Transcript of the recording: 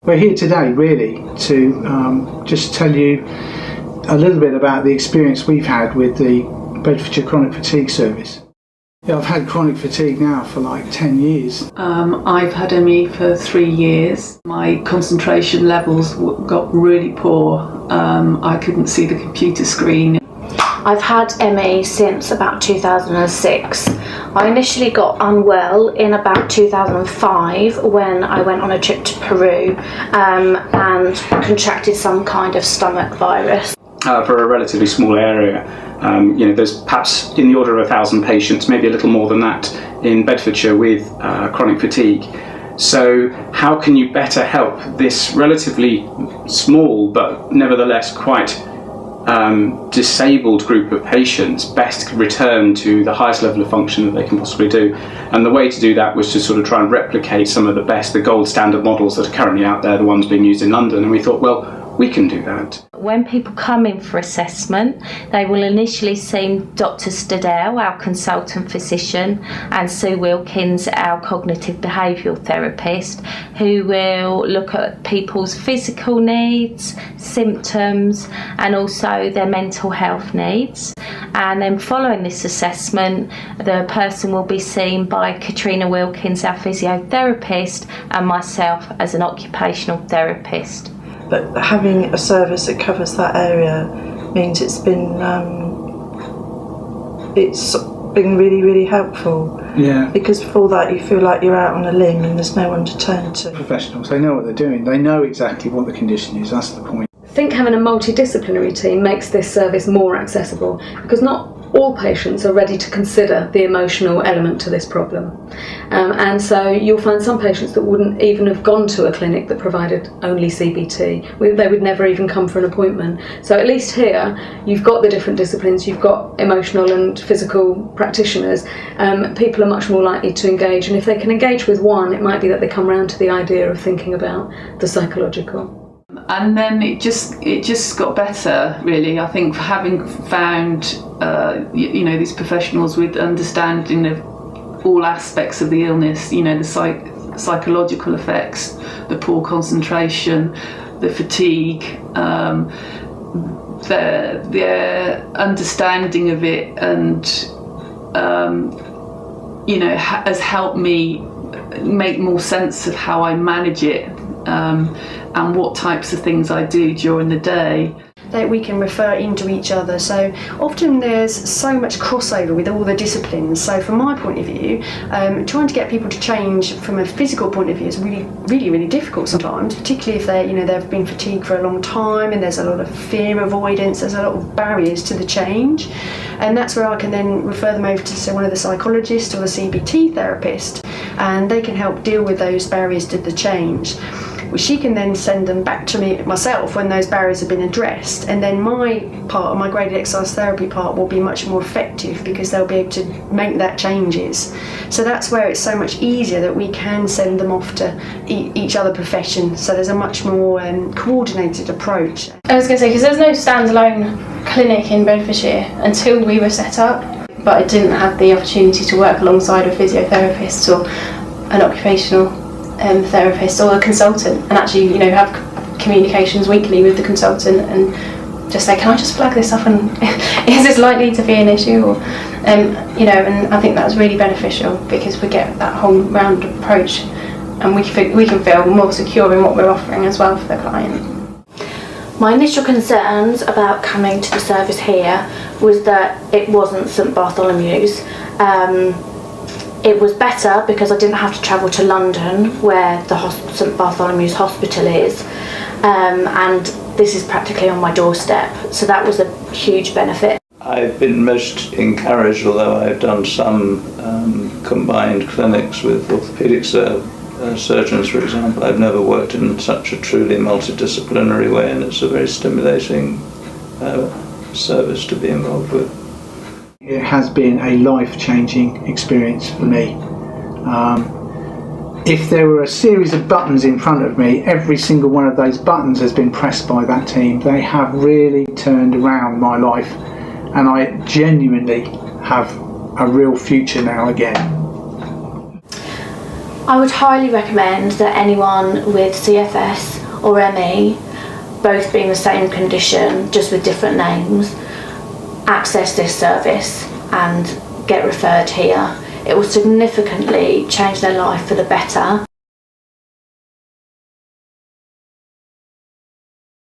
We're here today really to just tell you a little bit about the experience we've had with the Bedfordshire Chronic Fatigue Service. Yeah, I've had chronic fatigue now for like 10 years. I've had ME for 3 years. My concentration levels got really poor. I couldn't see the computer screen. I've had ME since about 2006. I initially got unwell in about 2005 when I went on a trip to Peru and contracted some kind of stomach virus. For a relatively small area, there's perhaps in the order of 1,000 patients, maybe a little more than that, in Bedfordshire with chronic fatigue. So how can you better help this relatively small but nevertheless quite disabled group of patients best return to the highest level of function that they can possibly do? And the way to do that was to sort of try and replicate some of the gold standard models that are currently out there, the ones being used in London, and we thought, well, we can do that. When people come in for assessment, they will initially see Dr. Stodell, our consultant physician, and Sue Wilkins, our cognitive behavioural therapist, who will look at people's physical needs, symptoms, and also their mental health needs. And then following this assessment, the person will be seen by Katrina Wilkins, our physiotherapist, and myself as an occupational therapist. But having a service that covers that area means it's been really, really helpful. Yeah. Because before that you feel like you're out on a limb and there's no one to turn to. Professionals, they know what they're doing. They know exactly what the condition is. That's the point. I think having a multidisciplinary team makes this service more accessible, because not all patients are ready to consider the emotional element to this problem. And so you'll find some patients that wouldn't even have gone to a clinic that provided only CBT. They would never even come for an appointment. So at least here, you've got the different disciplines, you've got emotional and physical practitioners. People are much more likely to engage, and if they can engage with one, it might be that they come round to the idea of thinking about the psychological. And then it just got better, really. I think having found these professionals with understanding of all aspects of the illness, the psychological effects, the poor concentration, the fatigue, their understanding of it, and has helped me make more sense of how I manage it. And what types of things I do during the day. That we can refer into each other, so often there's so much crossover with all the disciplines. So from my point of view, trying to get people to change from a physical point of view is really, really, really difficult sometimes, particularly if they've been fatigued for a long time and there's a lot of fear avoidance, there's a lot of barriers to the change, and that's where I can then refer them over to, say, one of the psychologists or the CBT therapist, and they can help deal with those barriers to the change. Well, she can then send them back to me myself when those barriers have been addressed, and then my part, my graded exercise therapy part, will be much more effective because they'll be able to make that changes. So that's where it's so much easier that we can send them off to each other profession, so there's a much more coordinated approach. I was going to say, because there's no standalone clinic in Bedfordshire until we were set up, but I didn't have the opportunity to work alongside a physiotherapist or an occupational therapist or a consultant, and actually have communications weekly with the consultant and just say, can I just flag this up, and is this likely to be an issue, or and I think that's really beneficial because we get that whole round approach, and we can feel more secure in what we're offering as well for the client. My initial concerns about coming to the service here was that it wasn't St Bartholomew's. It was better because I didn't have to travel to London, where the St Bartholomew's Hospital is, and this is practically on my doorstep, so that was a huge benefit. I've been most encouraged, although I've done some combined clinics with orthopaedic surgeons, for example. I've never worked in such a truly multidisciplinary way, and it's a very stimulating service to be involved with. It has been a life-changing experience for me. If there were a series of buttons in front of me, every single one of those buttons has been pressed by that team. They have really turned around my life, and I genuinely have a real future now again. I would highly recommend that anyone with CFS or ME, both being the same condition, just with different names, access this service and get referred here. It will significantly change their life for the better,